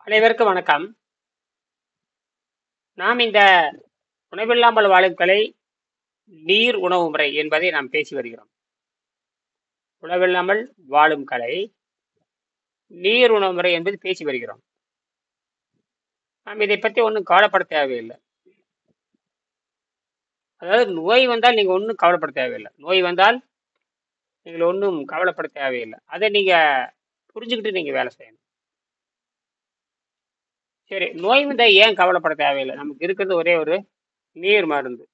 அனைவருக்கும் வணக்கம். நாம் இந்த உணவில்லாமல் வாழும் கலை நீர் உணவு முறை என்பதை நாம் பேசி வருகிறோம். உணவில்லாமல் வாழும் கலை நீர் உணவு முறை என்பது பேசி வருகிறோம். நாம் இதை பற்றி ஒன்றும் கவலைப்பட தேவையில்லை. அதாவது நோய் வந்தால் நீங்கள் ஒன்றும் கவலைப்பட தேவையில்லை. நோய் வந்தால் நீங்கள் ஒன்றும் கவலைப்பட தேவையில்லை. அதை நீங்கள் புரிஞ்சுக்கிட்டு நீங்கள் வேலை செய்யணும். சரி, நோய் வந்தால் ஏன் கவலைப்பட தேவையில்லை? நமக்கு இருக்கிறது ஒரே ஒரு நீர் மருந்து.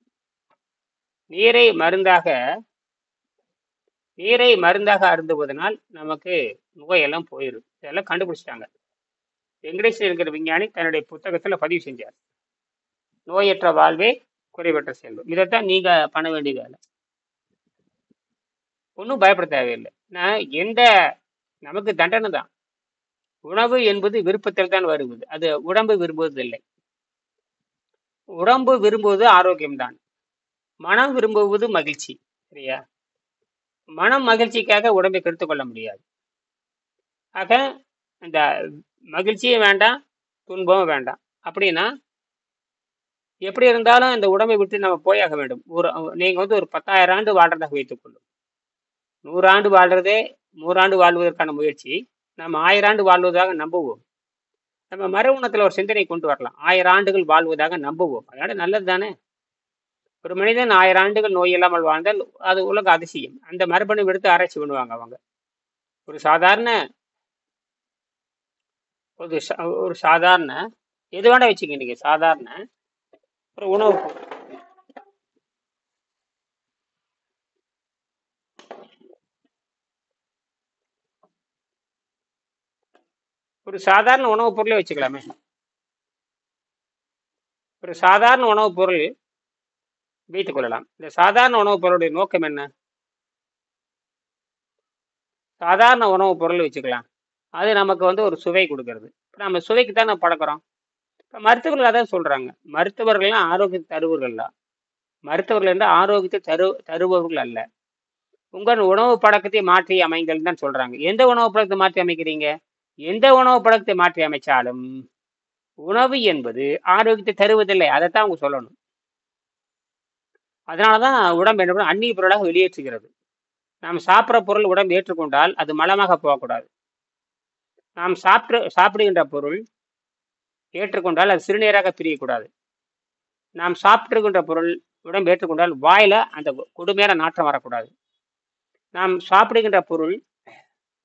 நீரை மருந்தாக அருந்துவதனால் நமக்கு நோயெல்லாம் போயிடும். இதெல்லாம் கண்டுபிடிச்சிட்டாங்க. வெங்கடேஷ் என்கிற விஞ்ஞானி தன்னுடைய புத்தகத்துல பதிவு செஞ்சார். நோயற்ற வாழ்வே குறைவற்ற செல்வம். இதைத்தான் நீங்க பண்ண வேண்டிய வேலை. ஒன்றும் பயப்பட தேவையில்லை. நமக்கு தண்டனை தான். உணவு என்பது விருப்பத்தில் தான் வருவது. அது உடம்பு விரும்புவதில்லை. உடம்பு விரும்புவது ஆரோக்கியம்தான். மனம் விரும்புவது மகிழ்ச்சி. சரியா? மனம் மகிழ்ச்சிக்காக உடம்பை கெடுத்துக் கொள்ள முடியாது. ஆக இந்த மகிழ்ச்சியும் வேண்டாம், துன்பமும் வேண்டாம். அப்படின்னா எப்படி இருந்தாலும் இந்த உடம்பை விட்டு நம்ம போயாக வேண்டும். நீங்க ஒரு 10,000 ஆண்டு வாழ்றதாக வைத்துக் கொள்ளும். 100 ஆண்டு வாழ்றதே 100 ஆண்டு வாழ்வதற்கான முயற்சி. நம்ம 1000 ஆண்டு வாழ்வதாக நம்புவோம். நம்ம மறுகுணத்துல ஒரு சிந்தனை கொண்டு வரலாம். 1000 ஆண்டுகள் வாழ்வதாக நம்புவோம். அதனால நல்லது தானே. ஒரு மனிதன் 1000 ஆண்டுகள் நோய் இல்லாமல் வாழ்ந்தால் அது உலக அதிசயம். அந்த மரபணு எடுத்து ஆராய்ச்சி பண்ணுவாங்க அவங்க. ஒரு சாதாரண எது வேணா வச்சுக்க. நீங்க சாதாரண ஒரு உணவு ஒரு சாதாரண உணவுப் பொருளை வச்சுக்கலாமே. ஒரு சாதாரண உணவுப் பொருள் வைத்துக் கொள்ளலாம். இந்த சாதாரண உணவுப் பொருளுடைய நோக்கம் என்ன? சாதாரண உணவுப் பொருள் வச்சுக்கலாம். அது நமக்கு ஒரு சுவை கொடுக்கறது. நம்ம சுவைக்கு தான் நம்ம பழக்கிறோம். இப்போ மருத்துவர்கள் அதான் சொல்றாங்க. மருத்துவர்கள்லாம் ஆரோக்கியத்தை தருவர்கள் தான். மருத்துவர்கள் வந்து ஆரோக்கியத்தை தருபவர்கள் அல்ல. உங்கள் உணவு பழக்கத்தை மாற்றி அமைங்கள் தான் சொல்றாங்க. எந்த உணவு பழக்கத்தை மாற்றி அமைக்கிறீங்க? எந்த உணவு பழக்கத்தை மாற்றி அமைச்சாலும் உணவு என்பது ஆரோக்கியத்தை தருவதில்லை. அதைத்தான் அவங்க சொல்லணும். அதனாலதான் உடம்பு என்ன அந்நிய பொருளாக வெளியேற்றுகிறது. நாம் சாப்பிட்ற பொருள் உடம்பு ஏற்றுக்கொண்டால் அது மலமாக போகக்கூடாது. நாம் சாப்பிடுகின்ற பொருள் ஏற்றுக்கொண்டால் அது சிறுநீராக பிரியக்கூடாது. நாம் சாப்பிட்டுகின்ற பொருள் உடம்பு ஏற்றுக்கொண்டால் வாயில அந்த கொடுமையான நாற்றம் வரக்கூடாது. நாம் சாப்பிடுகின்ற பொருள்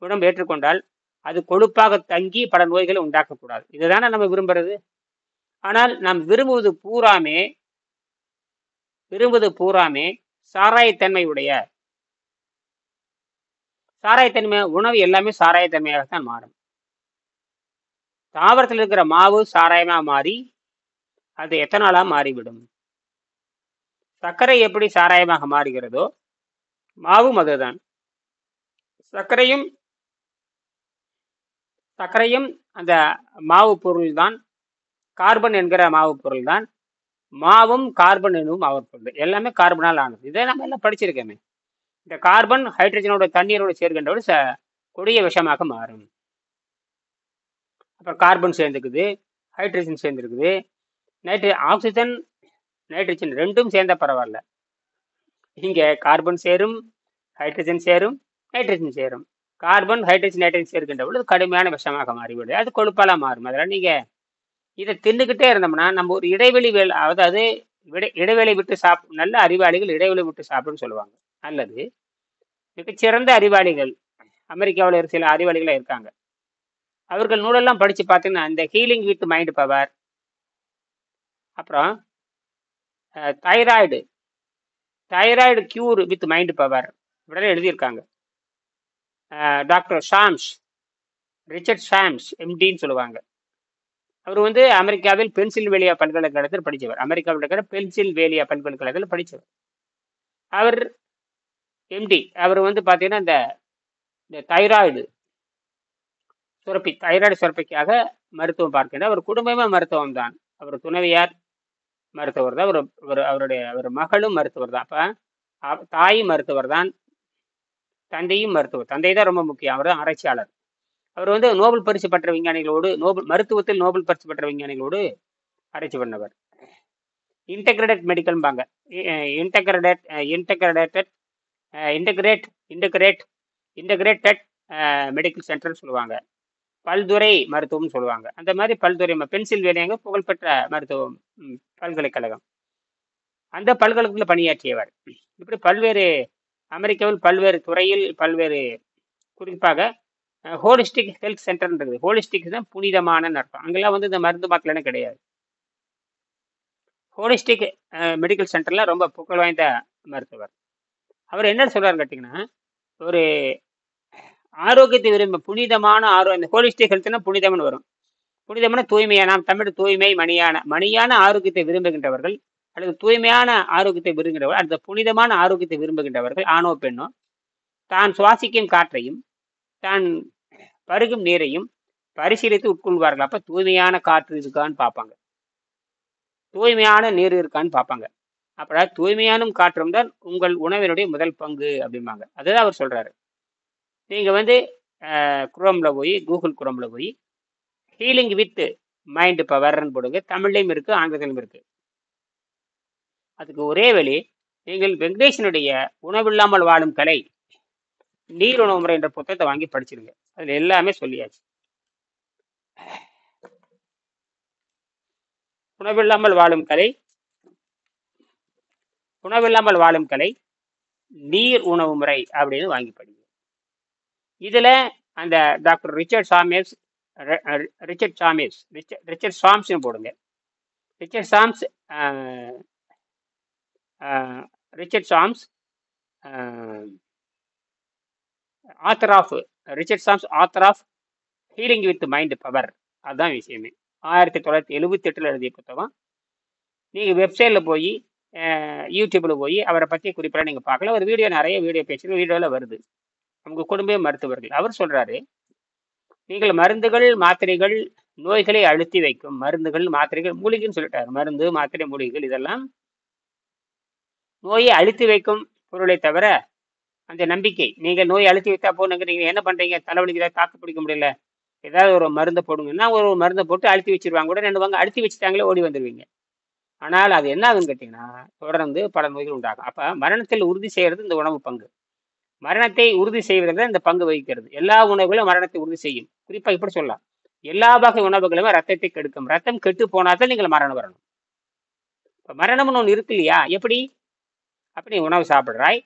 உடம்பு ஏற்றுக்கொண்டால் அது கொழுப்பாக தங்கி பல நோய்களை உண்டாக்கக்கூடாது. இதுதானே நம்ம விரும்புறது. ஆனால் நாம் விரும்புவது பூராமே சாராயத்தன்மை உணவு எல்லாமே சாராயத்தன்மையாகத்தான் மாறும். தாவரத்தில் இருக்கிற மாவு சாராயமாக மாறி அது எத்தனாலா மாறிவிடும். சர்க்கரை எப்படி சாராயமாக மாறுகிறதோ மாவும் அதுதான். சர்க்கரையும் அந்த மாவு பொருள் தான். கார்பன் என்கிற மாவு பொருள் தான். மாவும் கார்பன் என்னும் மாவு பொருள். எல்லாமே கார்பனால் ஆனது. இதை நம்ம எல்லாம் படிச்சிருக்கோமே. இந்த கார்பன் ஹைட்ரஜனோட தண்ணீரோட சேர்க்கின்றோடு கொடிய விஷமாக மாறும். அப்புறம் கார்பன் சேர்ந்துக்குது, ஹைட்ரஜன் சேர்ந்துருக்குது, ஆக்சிஜன் நைட்ரஜன் ரெண்டும் சேர்ந்த பரவாயில்ல. இங்க கார்பன் சேரும், ஹைட்ரஜன் சேரும், நைட்ரஜன் சேரும். கார்பன் ஹைட்ரஜன் நைட்ரஜன் சேர்க்கின்ற பொழுது கடுமையான விஷமாக மாறிவிடும். அது கொழுப்பாலாம் மாறும். அதெல்லாம் நீங்க இதை தின்னுக்கிட்டே இருந்தோம்னா நம்ம ஒரு இடைவெளி அதாவது இடைவெளி விட்டு நல்ல அறிவாளிகள் இடைவெளி விட்டு சாப்பிடுன்னு சொல்லுவாங்க. அல்லது மிகச்சிறந்த அறிவாளிகள் அமெரிக்காவில் சில அறிவாளிகளாக இருக்காங்க. அவர்கள் நூலெல்லாம் படிச்சு பார்த்தீங்கன்னா இந்த ஹீலிங் வித் மைண்ட் பவர், அப்புறம் thyroid cure with mind power இப்படிலாம் எழுதியிருக்காங்க. டாக்டர் ரிச்சர்ட் ஷாம்ஸ் எம்டின்னு சொல்லுவாங்க. அவர் அமெரிக்காவில் பென்சில்வேலியா பல்கலைக்கழகத்தில் படித்தவர். அமெரிக்காவில் இருக்கிற பென்சில்வேலியா பல்கலைக்கழகத்தில் படித்தவர். அவர் எம்டி. அவர் பார்த்தீங்கன்னா இந்த தைராய்டு சுரப்பிக்காக மருத்துவம் பார்க்கின்ற அவர் குடும்பமே மருத்துவம் தான். அவர் துணைவியார் மருத்துவர் தான். அவர் மகளும் மருத்துவர் தான். அப்ப தாயும் மருத்துவர் தான், தந்தையும் மருத்துவர். தந்தை தான் ரொம்ப முக்கியம். அவர் தான் ஆராய்ச்சியாளர். அவர் வந்து நோபல் பரிசு பெற்ற விஞ்ஞானிகளோடு மருத்துவத்தில் நோபல் பரிசு பெற்ற விஞ்ஞானிகளோடு ஆராய்ச்சி பண்ணவர். இன்டகிரேட்டட் மெடிக்கல்பாங்க. Integrated integrated integrate integrate integrated medical சென்டர்னு சொல்லுவாங்க. பல்துறை மருத்துவம்னு சொல்லுவாங்க. அந்த மாதிரி பல்துறை பென்சில்வேனியாங்க புகழ்பெற்ற மருத்துவம் பல்கலைக்கழகம். அந்த பல்கலைக்கழகத்தில் பணியாற்றியவர். இப்படி பல்வேறு அமெரிக்காவில் பல்வேறு துறையில் பல்வேறு, குறிப்பாக ஹோலிஸ்டிக் ஹெல்த் சென்டர்ன்றது. ஹோலிஸ்டிக் தான் புனிதமான அர்த்தம். அங்கெல்லாம் வந்து இந்த மருந்து மாத்திரம் கிடையாது. ஹோலிஸ்டிக் மெடிக்கல் சென்டர்லாம் ரொம்ப புகழ் வாய்ந்த மருத்துவர். அவர் என்ன சொல்றாரு கேட்டிங்கன்னா, ஒரு ஆரோக்கியத்தை விரும்ப புனிதமான இந்த ஹோலிஸ்டிக் ஹெல்த்னா புனிதம்னு வரும். புனிதமான தூய்மையான, நாம் தமிழ் தூய்மை மணியான ஆரோக்கியத்தை விரும்புகின்றவர்கள் அல்லது தூய்மையான ஆரோக்கியத்தை விரும்புகின்றவர்கள், அந்த புனிதமான ஆரோக்கியத்தை விரும்புகின்றவர்கள் ஆணோ பெண்ணோ தான் சுவாசிக்கும் காற்றையும் தான் பருகும் நீரையும் பரிசீலித்து உட்கொள்வார்கள். அப்ப தூய்மையான காற்று இருக்கான்னு பார்ப்பாங்க, தூய்மையான நீர் இருக்கான்னு பார்ப்பாங்க. அப்ப தூய்மையான காற்றும் தான் உங்கள் உணவினுடைய முதல் பங்கு அப்படிம்பாங்க. அதுதான் அவர் சொல்றாரு. நீங்க வந்து குரோம்ல போய், கூகுள் குரோம்ல போய் ஹீலிங் வித் மைண்ட் பவர்ன்னு போடுங்க. தமிழ்லையும் இருக்கு, ஆங்கிலத்திலும் இருக்கு. அதுக்கு ஒரே வழி, நீங்கள் வெங்கடேசனுடைய உணவில்லாமல் வாழும் கலை, நீர் உணவு முறை என்ற புத்தகத்தை வாங்கி படிச்சிருங்க. அதுல எல்லாமே சொல்லியாச்சு. உணவில்லாமல் வாழும் கலை, உணவில்லாமல் வாழும் கலை, நீர் உணவு முறை அப்படின்னு வாங்கி படிங்க. இதுல அந்த டாக்டர் ரிச்சர்ட் சாம்ஸ்னு போடுங்க. Richard Sams author of healing with mind power. அதுதான் விஷயமே. 1978 எழுதிய புத்தகம். நீங்கள் வெப்சைட்டில் போய், யூடியூப்பில் போய் அவரை பற்றி குறிப்பாக நீங்கள் பார்க்கலாம். ஒரு நிறைய வீடியோ பேசுகிற வீடியோவில் வருது. அவங்க குடும்ப மருத்துவர்கள். அவர் சொல்கிறாரு, நீங்கள் மருந்துகள் மாத்திரைகள் நோய்களை அழுத்தி வைக்கும். மருந்துகள் மாத்திரைகள் மூலிகைன்னு சொல்லிட்டார். மருந்து மாத்திரை மூலிகைகள் இதெல்லாம் நோயை அழுத்தி வைக்கும் பொருளை தவிர அந்த நம்பிக்கை. நீங்கள் நோயை அழுத்தி வைத்தா போனுங்க, நீங்கள் என்ன பண்ணுறீங்க, தலைவலிக்கு தாக்கு பிடிக்க முடியல, ஏதாவது ஒரு மருந்தை போடுங்கன்னா ஒரு மருந்தை போட்டு அழுத்தி வச்சிருவாங்க. கூட ரெண்டு வாங்க அழுத்தி வச்சுட்டாங்களே ஓடி வந்துடுவீங்க. ஆனால் அது என்ன ஆகுன்னு கேட்டிங்கன்னா, தொடர்ந்து பல நோய்கள் உண்டாகும். அப்போ மரணத்தில் உறுதி செய்கிறது இந்த உணவு பங்கு. மரணத்தை உறுதி செய்வதில் இந்த பங்கு வகிக்கிறது. எல்லா உணவுகளும் மரணத்தை உறுதி செய்யும். குறிப்பாக இப்படி சொல்லலாம், எல்லா வகை உணவுகளுமே ரத்தத்தை கெடுக்கும். ரத்தம் கெட்டு போனாதான் நீங்கள் மரணம் வரணும். இப்போ மரணம்னு ஒன்று இருக்கு இல்லையா? எப்படி? அப்படி உணவு சாப்பிட்றாய்,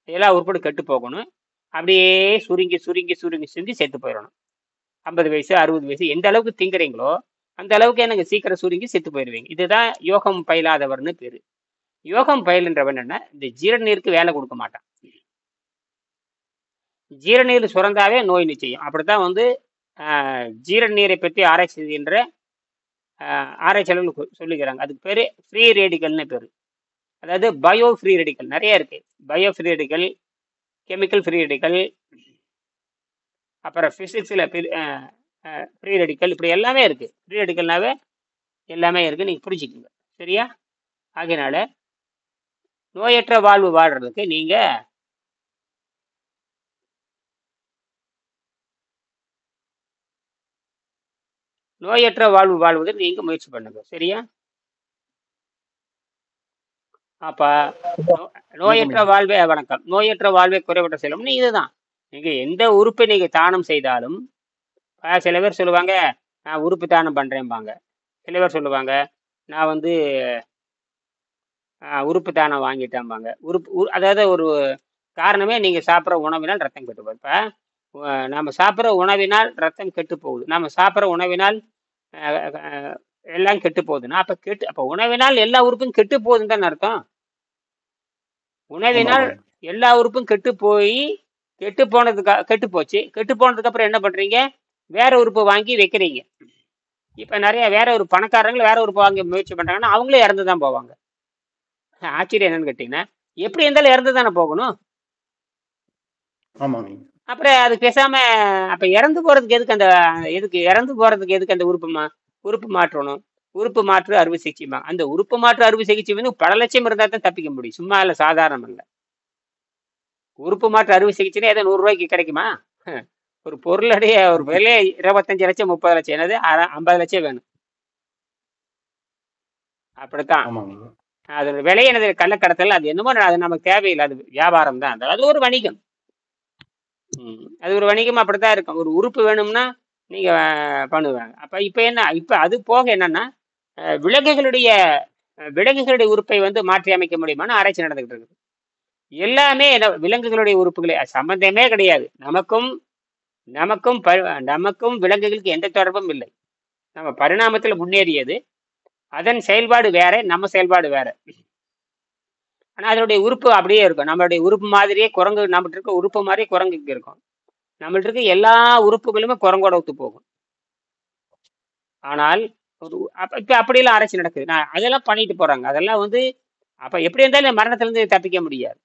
எல்லா உறுப்பும் கெட்டு போகணும், அப்படியே சுருங்கி சுருங்கி சுருங்கி சுருங்கி செத்து போயிடணும். 50 வயசு 60 வயசு எந்த அளவுக்கு திங்குறீங்களோ அந்த அளவுக்கு எனக்கு சீக்கிரம் சுருங்கி செத்து போயிடுவீங்க. இதுதான் யோகம் பயிலாதவர்னு பேரு. யோகம் பயிலுன்றவன் என்ன, இந்த ஜீரணீருக்கு வேலை கொடுக்க மாட்டான். ஜீரநீர் சுரந்தாவே நோய் நிச்சயம். அப்படித்தான் வந்து ஜீரநீரை பற்றி ஆராய்ச்சி செய்கின்ற ஆராய்ச்சியாளர்கள் சொல்லுகிறாங்க. அதுக்கு பேர் ஃப்ரீ ரேடிக்கல்னு பேர். அதாவது பயோ ஃப்ரீ ரேடிக்கல் நிறைய இருக்கு. Bio free radical, chemical free radical, அப்புறம் ஃபிசிக்ஸில் ஃப்ரீ ரேடிக்கல், இப்படி எல்லாமே இருக்கு. ஃப்ரீ ரேடிக்கல்னாவே எல்லாமே இருக்கு, நீங்கள் புரிஞ்சுக்கோங்க. சரியா? ஆகையினால நோயற்ற வாழ்வு வாழ்றதுக்கு நீங்கள் நோயற்ற வாழ்வு வாழ்வதற்கு நீங்க முயற்சி பண்ணுங்க. சரியா? அப்ப நோயற்ற வாழ்வே வணக்கம். நோயற்ற வாழ்வை குறைவற்ற செல்லும் இதுதான். நீங்க எந்த உறுப்பை நீங்க தானம் செய்தாலும், சில பேர் சொல்லுவாங்க நான் உறுப்பு தானம் பண்றேன்பாங்க. சில பேர் சொல்லுவாங்க நான் வந்து உறுப்பு தானம் வாங்கிட்டேன்பாங்க. அதாவது ஒரு காரணமே நீங்க சாப்பிட்ற உணவினால் ரத்தம் கெட்டு போகுது. இப்ப நம்ம சாப்பிட்ற உணவினால் ரத்தம் கெட்டு போகுது, நம்ம சாப்பிட்ற உணவினால் எல்லாம் கெட்டு போகுதுன்னா அப்ப உணவினால் எல்லா உறுப்பும் கெட்டு போகுதுன்னு தான் அர்த்தம். உணவினால் எல்லா உறுப்பும் கெட்டு போச்சு. கெட்டு போனதுக்கு அப்புறம் என்ன பண்றீங்க, வேற உறுப்பு வாங்கி வைக்கிறீங்க. இப்ப நிறைய வேற ஒரு பணக்காரங்க வேற உறுப்பு வாங்கி முயற்சி பண்றாங்கன்னா அவங்களே இறந்துதான் போவாங்க. ஆச்சரியம் என்னன்னு கேட்டீங்கன்னா, எப்படி இருந்தாலும் இறந்து தானே போகணும். அப்புறம் அது பேசாம அப்ப இறந்து போறதுக்கு எதுக்கு அந்த உறுப்பு மாற்றணும்? உறுப்பு மாற்று அறுவை சிகிச்சைமா. அந்த உறுப்பு மாற்று அறுவை சிகிச்சை வந்து பல லட்சம் இருந்தா தான் தப்பிக்க முடியும். சும்மா இல்ல, சாதாரணம் இல்ல. உறுப்பு மாற்று அறுவை சிகிச்சைன்னா ஏதோ 100 ரூபாய்க்கு கிடைக்குமா? ஒரு பொருளுடைய ஒரு விலை 25 லட்சம் 30 லட்சம், என்னது 50 லட்சம் வேணும். அப்படித்தான் ஆமாங்க. அதோட விலை, எனது கள்ளக்கடத்தல். அது என்னமோ அது நமக்கு தேவையில்லை, அது வியாபாரம் தான். அது ஒரு வணிகம். அது ஒரு வணிகம், அப்படித்தான் இருக்கும். ஒரு உறுப்பு வேணும்னா நீங்க பண்ணுவாங்க. அப்ப இப்ப என்ன, இப்ப அது போக என்னன்னா விலங்குகளுடைய விலங்குகளுடைய உறுப்பை வந்து மாற்றி அமைக்க முடியுமான்னு ஆராய்ச்சி நடந்துகிட்டு இருக்குது. எல்லாமே விலங்குகளுடைய உறுப்புகளே, சம்பந்தமே கிடையாது. நமக்கும் நமக்கும் நமக்கும் விலங்குகளுக்கு எந்த தொடர்பும் இல்லை. நம்ம பரிணாமத்தில் முன்னேறியது, அதன் செயல்பாடு வேற, நம்ம செயல்பாடு வேற. ஆனா அதனுடைய உறுப்பு அப்படியே இருக்கும். நம்மளுடைய உறுப்பு மாதிரியே குரங்கு, நம்மகிட்ட இருக்க உறுப்பு மாதிரியே குரங்குக்கு இருக்கும். நம்மள்ட்ட இருக்க எல்லா உறுப்புகளுமே குரங்கோட ஒத்து போகும். ஆனால் இப்ப அப்படியெல்லாம் ஆராய்ச்சி நடக்குது. நான் அதெல்லாம் பண்ணிட்டு போறாங்க. அதெல்லாம் வந்து அப்ப எப்படி இருந்தாலும் மரணத்திலிருந்து தப்பிக்க முடியாது.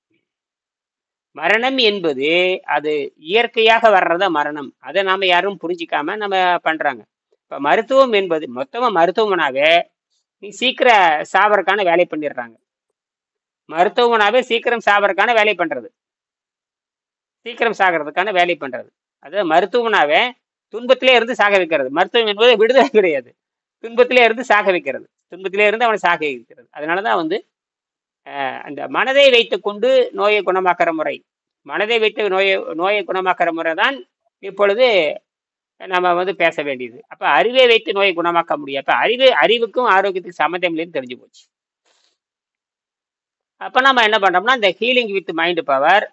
மரணம் என்பது அது இயற்கையாக வர்றதா மரணம். அதை நாம யாரும் புரிஞ்சிக்காம நம்ம பண்றாங்க. இப்ப மருத்துவம் என்பது மொத்தமா மருத்துவமனாவே நீ சீக்கிரம் சாவறதுக்கான வேலை பண்ணிடுறாங்க. மருத்துவமனாவே சீக்கிரம் சாவறதுக்கான வேலை பண்றது, சீக்கிரம் சாகிறதுக்கான வேலை பண்றது. அது மருத்துவமனாவே துன்பத்திலே இருந்து சாக வைக்கிறது. மருத்துவம் என்பது விடுதலை கிடையாது, துன்பத்திலே இருந்து சாக வைக்கிறது, துன்பத்திலே இருந்து அவனை சாக வைக்கிறது. அதனாலதான் வந்து அந்த மனதை வைத்துக் கொண்டு நோயை குணமாக்குற முறை, மனதை வைத்து நோயை குணமாக்குற முறை தான் இப்பொழுது நம்ம வந்து பேச வேண்டியது. அப்ப அறிவை வைத்து நோயை குணமாக்க முடியும். அப்ப அறிவுக்கும் ஆரோக்கியத்துக்கும் சம்மந்தம் இல்லைன்னு தெரிஞ்சு போச்சு. அப்ப நம்ம என்ன பண்றோம்னா, இந்த healing with mind power,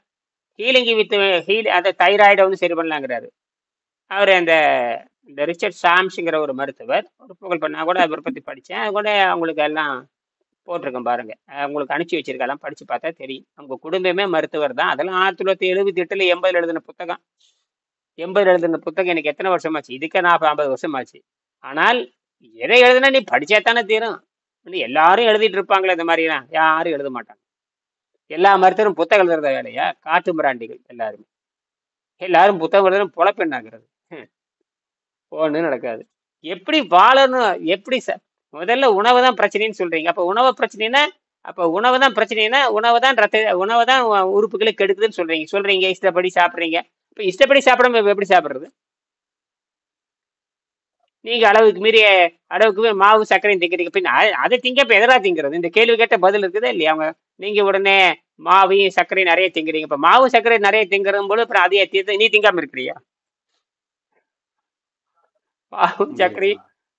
healing with அந்த தைராய்டை வந்து சரி பண்ணலாங்கிறாரு அவர். அந்த ரிச்சர்ட் சாம்ஸ்ங்கிற ஒரு மருத்துவர், ஒரு புகழ் நான் கூட அவரை பத்தி படிச்சேன். அது கூட அவங்களுக்கு எல்லாம் போட்டிருக்கேன் பாருங்க, உங்களுக்கு அனுப்பிச்சு வச்சிருக்கலாம், படிச்சு பார்த்தா தெரியும். அவங்க குடும்பமே மருத்துவர் தான். அதெல்லாம் 1978 80 எழுதின புத்தகம். 80 எழுதின புத்தகம் எனக்கு எத்தனை வருஷமாச்சு? இதுக்கே 50 வருஷமாச்சு. ஆனால் எதை எழுதுனா நீ படிச்சா தானே தீரும். எல்லாரும் எழுதிட்டு இருப்பாங்களே, இந்த மாதிரிலாம் யாரும் எழுத மாட்டாங்க. எல்லா மருத்துவரும் புத்தகம் எழுதுறத வேலையா? காட்டு மிராண்டிகள் எல்லாருமே. எல்லாரும் புத்தகம் எழுதுன பொழப்பெண்ணாகிறது. ஒன்றும் நடக்காது. எப்படி வாழணும், எப்படி முதல்ல உணவு தான் பிரச்சனைன்னு சொல்றீங்க. அப்ப உணவு பிரச்சனைனா, அப்ப உணவு தான் பிரச்சனைனா, உணவு தான் உறுப்புகளை கெடுக்குதுன்னு சொல்றீங்க. இஷ்டப்படி சாப்பிட்றீங்க. இப்ப இஷ்டப்படி சாப்பிடாம எப்படி சாப்பிடுறது? நீங்க அளவுக்கு மீறி மாவு சர்க்கரையும் திங்கிறீங்க. பின்ன அதை திங்க இப்ப எதனா திங்கிறது? இந்த கேள்வி கேட்ட பதில் இருக்குதா இல்லையா? அவங்க நீங்க உடனே மாவையும் சர்க்கரையும் நிறைய திங்கிறீங்க. இப்ப மாவு சர்க்கரை நிறைய திங்கிறது போது அப்புறம் அதையே தீர்த்து நீ திங்காம இருக்கிறியா?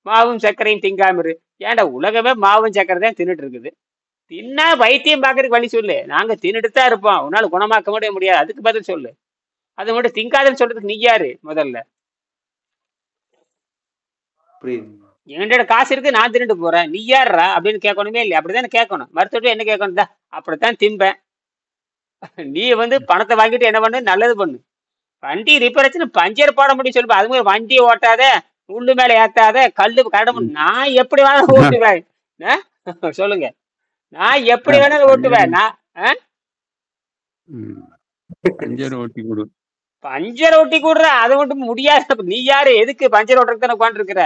மாவும் சர்க்கரையும் திங்காம இரு. ஏன்டா, உலகமே மாவும் சர்க்கரை தான் தின்னுட்டு இருக்குது. தின்னா வைத்தியம் பாக்குறதுக்கு வழி சொல்லு. நாங்க தின்னுட்டு தான் இருப்போம், உன்னால குணமாக்க முடியாது, அதுக்கு பதில் சொல்லு. அது மட்டும் திங்காதுன்னு சொல்றதுக்கு நீ யாரு முதல்ல? என்கிட்ட காசு இருக்கு, நான் தின்னுட்டு போறேன், நீ யாருறா அப்படின்னு கேட்கணுமே இல்லையா? அப்படித்தானே கேட்கணும். மருத்துவ என்ன கேட்கணும்? தான் அப்படித்தான் திம்பேன். நீ வந்து பணத்தை வாங்கிட்டு என்ன பண்ணு, நல்லது பண்ணு. வண்டி ரிப்பேர் ஆச்சுன்னு பஞ்சர் போட முடியும் சொல்லுப்பா. அது மாதிரி வண்டியை ஓட்டாத, உள்ளு மேல ஏத்தாத, கல்லு கடமை. நான் எப்படி வேணாலும் ஓட்டுவேன். சொல்லுங்க, நான் எப்படி வேணாலும் ஓட்டுவேன். நான் பஞ்சர் ஓட்டி கூடுற, அது மட்டும் முடியாது. நீ யாரு? எதுக்கு பஞ்சர் ஓட்டுறதுக்கு தானே உட்காந்து இருக்கிற?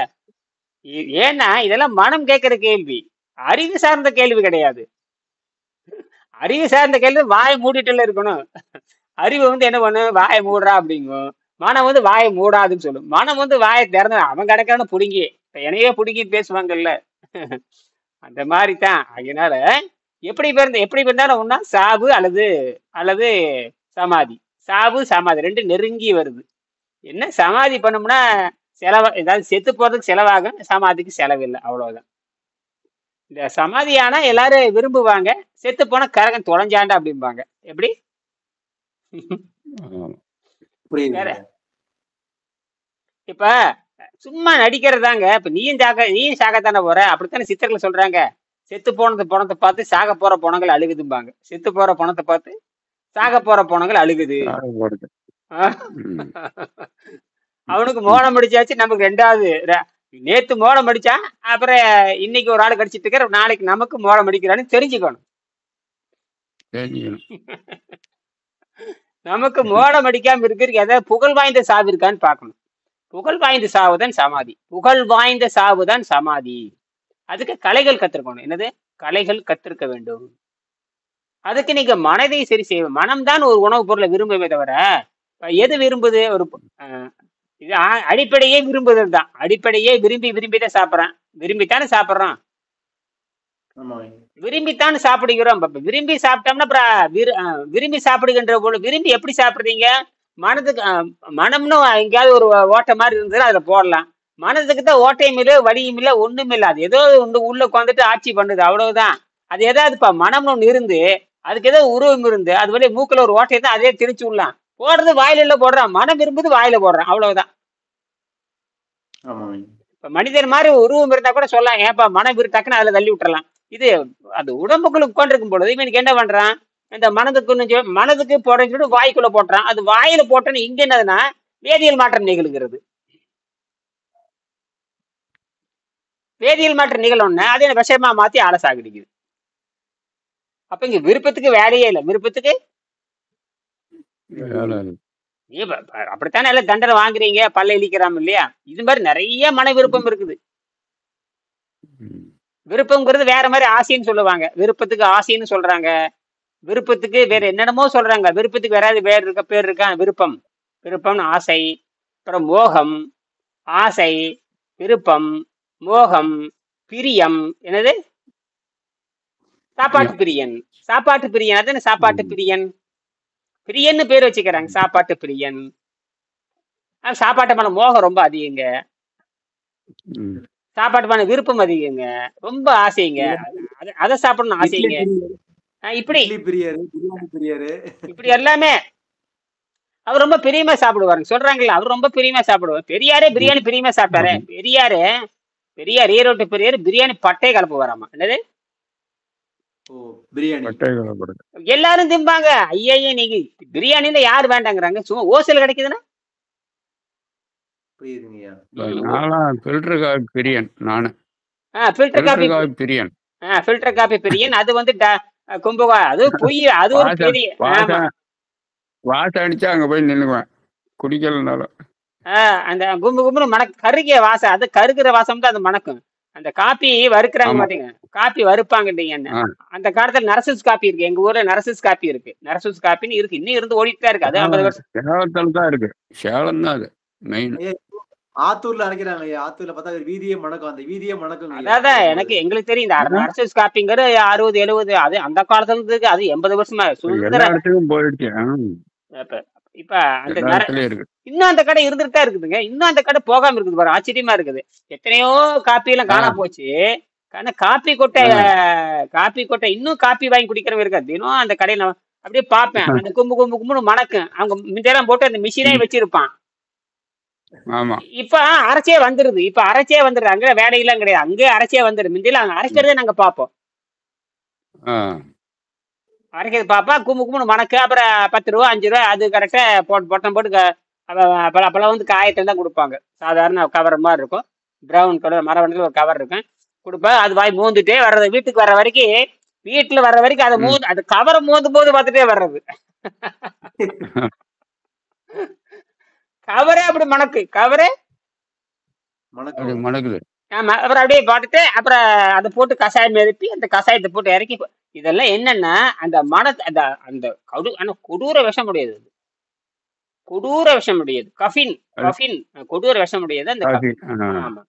ஏன்னா இதெல்லாம் மனம் கேட்கிற கேள்வி, அறிவு சார்ந்த கேள்வி கிடையாது. அறிவு சார்ந்த கேள்வி வாயை மூடிட்டுல இருக்கணும். அறிவு வந்து என்ன பண்ணு, வாயை மூடுறா அப்படிங்கும். மனம் வந்து வாயை மூடாதுன்னு சொல்லும். மனம் வந்து வாயை திறந்த அவன் கிடக்கான புடுங்கி என்னையே புடுங்கி பேசுவாங்கல்ல. அந்த மாதிரி தான். அதனால எப்படி பிறந்தாலும் ஒன்னா சாவு அல்லது சமாதி. சாவு சமாதி ரெண்டு நெருங்கி வருது. என்ன சமாதி பண்ணோம்னா செலவா, ஏதாவது செத்து போறதுக்கு செலவாகும், சமாதிக்கு செலவில்லை, அவ்வளவுதான். இந்த சமாதி ஆனா எல்லாரும் விரும்புவாங்க, செத்து போனா கரகம் தொலைஞ்சாண்டா அப்படிம்பாங்க. எப்படி? வேற இப்ப சும்மா நடிக்கிறதாங்க. இப்ப நீயும் சாகத்தானே போற, அப்படித்தானே சித்தர்கள் சொல்றாங்க. செத்து பணத்தை பார்த்து சாக போற பணங்கள் அழுகுதும்பாங்க. செத்து போற பணத்தை பார்த்து சாக போற பணங்கள் அழுகுது. அவனுக்கு மோனம் அடிச்சாச்சு, நமக்கு ரெண்டாவது. நேத்து மோனம் அடிச்சான், அப்புறம் இன்னைக்கு ஒரு ஆள் கடிச்சிட்டு இருக்கிற, நாளைக்கு நமக்கு மோனம் அடிக்கிறான்னு தெரிஞ்சுக்கணும். நமக்கு மோடம் அடிக்காம இருக்கிறதுக்கு ஏதாவது புகழ் வாய்ந்த சாவு இருக்கான்னு பார்க்கணும். புகழ் வாய்ந்த சாவுதான் சமாதி. புகழ் வாய்ந்த சாவுதான் சமாதி. அதுக்கு கலைகள் கற்றுக்கணும். என்னது? கலைகள் கற்றிருக்க வேண்டும். அதுக்கு நீங்க மனதை சரி செய்ய, மனம்தான் ஒரு உணவுப் பொருளை விரும்பவே தவிர எது விரும்புது ஒரு அஹ், இது அடிப்படையே விரும்புதல் தான். அடிப்படையே விரும்பி விரும்பி தான் சாப்பிட்றான். விரும்பித்தானே சாப்பிட்றோம். ஆமாங்க. விரும்பித்தான் சாப்பிடுகிறோம். இப்ப விரும்பி சாப்பிட்டோம்னா அப்புறம் விரும்பி சாப்பிடுகின்ற போது விரும்பி எப்படி சாப்பிடுறீங்க? மனதுக்கு மனம்னு எங்கேயாவது ஒரு ஓட்டை மாதிரி இருந்ததுன்னா அதுல போடலாம். மனதுக்கு தான் ஓட்டையும் இல்லை, வலியும் இல்லை, ஒண்ணும் இல்லை. அது ஏதோ உள்ள உட்காந்துட்டு ஆட்சி பண்ணுது, அவ்வளவுதான். அது ஏதாவதுப்பா மனம்னு ஒண்ணு இருந்து அதுக்கு ஏதோ உருவம் இருந்து அது வழியே மூக்குல ஒரு ஓட்டையை தான் அதே திணிச்சு விடலாம். போடுறது வாயில இல்ல போடுறான், மனம் விரும்புது வாயில போடுறான், அவ்வளவுதான். ஆமாங்க. இப்ப மனிதர் மாதிரி ஒரு உருவம் இருந்தா கூட சொல்லலாம், ஏப்பா மனம் விருட்டாக்குன்னு அதுல தள்ளி விட்டுறலாம். இது அது உடம்புக்குள்ள உட்காந்துருக்கும் பொழுது இவனுக்கு என்ன பண்றான்? இந்த மனதுக்கு போடுறேன்னு சொல்லிட்டு வாய்க்குள்ள போட்டுறான். அது வாயில போட்டோன்னு இங்க என்னதுன்னா வேதியியல் மாற்றம் நிகழ்கிறது. வேதியியல் மாற்றம் நிகழணும்னா அதே விஷயமா மாத்தி ஆள சாகடிக்குது. அப்ப இங்க விருப்பத்துக்கு வேலையே இல்லை. விருப்பத்துக்கு வேலை இல்லை. அப்படித்தானே எல்லாம் தண்டனை வாங்குறீங்க, பல்ல இழிக்கிறாம இல்லையா? இது மாதிரி நிறைய மன விருப்பம் இருக்குது. ம். விருப்பம்ங்கிறது வேற மாதிரி ஆசைன்னு சொல்லுவாங்க. விருப்பத்துக்கு ஆசைன்னு சொல்றாங்க. விருப்பத்துக்கு வேற என்னென்னமோ சொல்றாங்க. விருப்பத்துக்கு வேற பேர் இருக்கா? விருப்பம், விருப்பம்னு ஆசை, அப்புறம் மோகம், ஆசை, விருப்பம், மோகம், பிரியம். என்னது? சாப்பாட்டு பிரியன். சாப்பாட்டு பிரியன், அதானே சாப்பாட்டு ம். பிரியன். பிரியன்னு பேர் வச்சுக்கிறாங்க, சாப்பாட்டு பிரியன். சாப்பாட்டு மேல மோகம் ரொம்ப அதிகங்க. ம். சாப்பாட்டு மேல விருப்பம் அதிகங்க, ரொம்ப ஆசைங்க. அதை சாப்பிடணும் ஆசைங்க. இப்படி இட்லி பிரியரு, பிரியாணி பிரியரு. இப்படி எல்லாமே அவர் ரொம்ப பிரியமா சாப்பிடுவாருங்க. சொல்றாங்கல்ல, அவர் ரொம்ப பிரியமா சாப்பிடுவார். பெரியாரே பிரியாணி பிரியமா சாப்பிட்டாரு. பெரியார் ஈரோட்டு பெரியார் பிரியாணி பட்டையை கலப்பு வராமா. என்னது? ஓ, பிரியாணி. பட்டை கலப்படுது. எல்லாரும் திம்பாங்க. ஐயா நீங்க பிரியாணில யாரு வேண்டாங்கிறாங்க? சும்மா ஓசல் கிடைக்குதுன்னா புரியுதுங்கய்யா. நான்லாம் ஃபில்டர் காபி பிரியன். நானு ஃபில்டர் காபி. ஃபில்டர் காபி பிரியன். ஃபில்டர் காபி பிரியன். அது வந்து கும்பகா, அது பொய். அது ஒரு பெரிய வாசம் அடிச்சா அங்க போய் நின்னுக்குவேன், குடிக்கலனாலும். அந்த கும்புன்னு மணக்கு கருகிய வாசம். அது கருகிற வாசம் தான் அது மணக்கும். அந்த காப்பி வறுக்கிறாங்க பாத்தீங்க, காப்பி வறுப்பாங்க இல்லைங்க. அந்த காலத்துல நரசூஸ் காப்பி இருக்கு. எங்க ஊர்ல நரசூஸ் காப்பி இருக்கு. நரசூஸ் காப்பின்னு இருக்கு, இன்னும் இருந்து ஓடிட்டு தான் இருக்கு. அது 50 வருஷம். சேலத்துல தான் இருக்கு. சேலம் தான் அது மெயின். ஆத்தூர்ல அரைக்கிறாங்க ஐயா. ஆத்தூர்ல பார்த்தா வீதியே மணக்கும். அந்த வீதியே மணக்கும். அதான் எங்களுக்கு தெரியும். இந்த நரசூஸ் காப்பிங்கிற 60 70 அது அந்த காலத்துல இருக்கு. அது 80 வருஷமா எல்லா இடத்துக்கும் போயிடுச்சு. இப்ப அந்த இன்னும் அந்த கடை இருந்துட்டு தான் இருக்குதுங்க. இன்னும் அந்த கடை போகாம இருக்குது பாரு, ஆச்சரியமா இருக்குது. எத்தனையோ காப்பி எல்லாம் காணா போச்சு. காப்பி கொட்டை இன்னும் காப்பி வாங்கி குடிக்கிறவங்க இருக்கா? தினம் அந்த கடையில அப்படியே பார்ப்பேன். அந்த கும்புன்னு மணக்கும். அவங்க மிஞ்செல்லாம் போட்டு அந்த மிஷினே வச்சிருப்பான். இப்ப அரைச்சே வந்துருது. அங்க வேலையெல்லாம் கிடையாது, அங்கே அரைச்சே வந்துருது. மிந்தில அங்க அரைக்கிறதே நாங்க பார்ப்போம். அரைக்கிறது பாப்பா, கும்புன்னு மணக்கு. அப்புறம் 10 ரூபா 5 ரூபா அது கரெக்டா போட்டு அப்பெல்லாம் வந்து காயத்துல தான் கொடுப்பாங்க. சாதாரண கவர் மாதிரி இருக்கும், பிரவுன் கலர் மரவண்டில் ஒரு கவர் இருக்கும், கொடுப்பேன். அது வாய் மூந்துட்டே வர்றது. வீட்டுக்கு வர்ற வரைக்கும், வீட்டுல வர்ற வரைக்கும் அதை அது கவரை மூந்தும் போது பார்த்துட்டே வர்றது. கவரே அப்படி கவரே மணக்குது. ஆமா. அப்புறம் அப்படியே பார்த்துட்டு அப்புறம் அதை போட்டு கஷாயம் எழுப்பி அந்த கஷாயத்தை போட்டு இறக்கி. இதெல்லாம் என்னன்னா அந்த அந்த கொடூர விஷம் முடியாது. கொடூர விஷம் முடியாது கஃபின். கொடூர விஷம் முடியாது அந்த. ஆமா.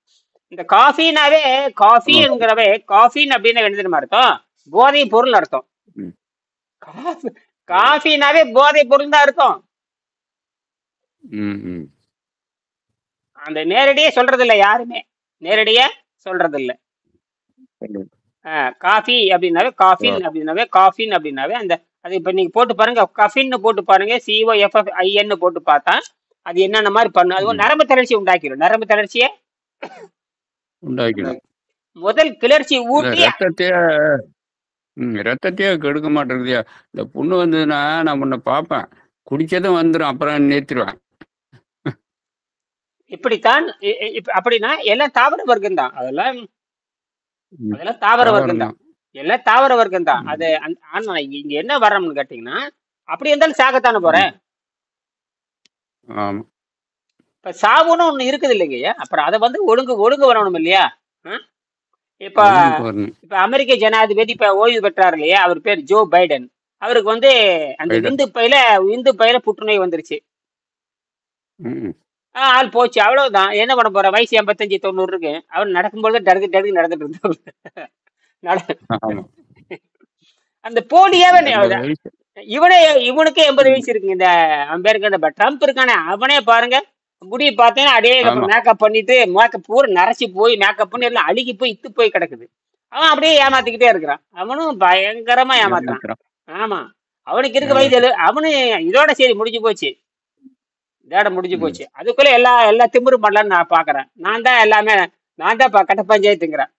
இந்த காஃபினாவே காஃபிங்கிறவே காஃபின் அப்படின்னு என்ன தெரியுமா அர்த்தம்? போதை பொருள் அர்த்தம். காஃபினாவே போதை பொருள் தான் அர்த்தம். அந்த நேரடியே சொல்றது இல்லை, யாருமே நேரடியா சொல்றது இல்லை. காஃபி அப்படின்னாவே காஃபின் அப்படின்னாவே அந்த அது இப்ப நீங்க போட்டு பாருங்க, கஃபின்னு போட்டு பாருங்க, COFFIN போட்டு பார்த்தா அது என்னென்ன மாதிரி பண்ணும். அது நரம்பு தளர்ச்சி உண்டாக்கிடும். நரம்பு தளர்ச்சியை உண்டாக்கிடும். முதல் கிளர்ச்சி ஊட்டி ரத்தத்தையே கெடுக்க மாட்டேங்குதியா. இந்த புண்ணு வந்ததுன்னா நான் முன்ன பார்ப்பேன், குடிச்சதும் வந்துடும், அப்புறம் நிறுத்திடுவேன். இப்படித்தான். அப்படின்னா எல்லாம் தாவர வர்க்கம் தான். அதெல்லாம் தாவர வர்க்கம் தான். எல்லாம் தாவர வர்க்கம் தான். அது ஆனா இங்க என்ன வர்றோம்னு கேட்டீங்கன்னா, அப்படி இருந்தாலும் சாகத்தானே போறேன். இப்ப சாவுன்னு ஒண்ணு இருக்குது இல்லைங்கய்யா. அப்புறம் அதை வந்து ஒழுங்கு வரணும் இல்லையா? இப்ப அமெரிக்க ஜனாதிபதி இப்ப ஓய்வு பெற்றாரு இல்லையா, அவர் பேர் ஜோ பைடன். அவருக்கு வந்து அந்த விந்து பையில புற்றுநோய் வந்துருச்சு. ம். ஆள் போச்சு அவ்வளவுதான். என்ன பண்ண போற? வயசு 85, 90 இருக்கு. அவர் நடக்கும்போது டருக்கு டருக்கு நடந்துட்டு இருந்தாரு. ஆமா. அந்த போலியாவே 80 வயசு. இவனே இவனுக்கே 80 ம். வயசு இருக்குங்க. இந்த அமெரிக்கா ட்ரம்ப் இருக்கானே அவனே பாருங்க. முடி பார்த்தேன்னா அப்படியே ஆமா. மேக்கப் பண்ணிட்டு மேக்கப் பூரா நரைச்சி போய் மேக்கப் பண்ணி எல்லாம் அழுகி போய் இத்து போய் கிடக்குது. அவன் அப்படியே ஏமாத்திக்கிட்டே இருக்கிறான். அவனும் பயங்கரமா ஏமாத்துறான். ஏமாத்துறான். ஆமா. அவனுக்கு இருக்க வயசு ஏமாத்துறான். அவனு இதோட சரி முடிஞ்சு போச்சு. இதோட முடிஞ்சு ம். போச்சு. அதுக்குள்ள எல்லா திமிரும் பண்ணலான்னு நான் பாக்குறேன். நான் தான் எல்லாமே நான் தான் கட்ட பஞ்சாயத்துங்கிறேன்.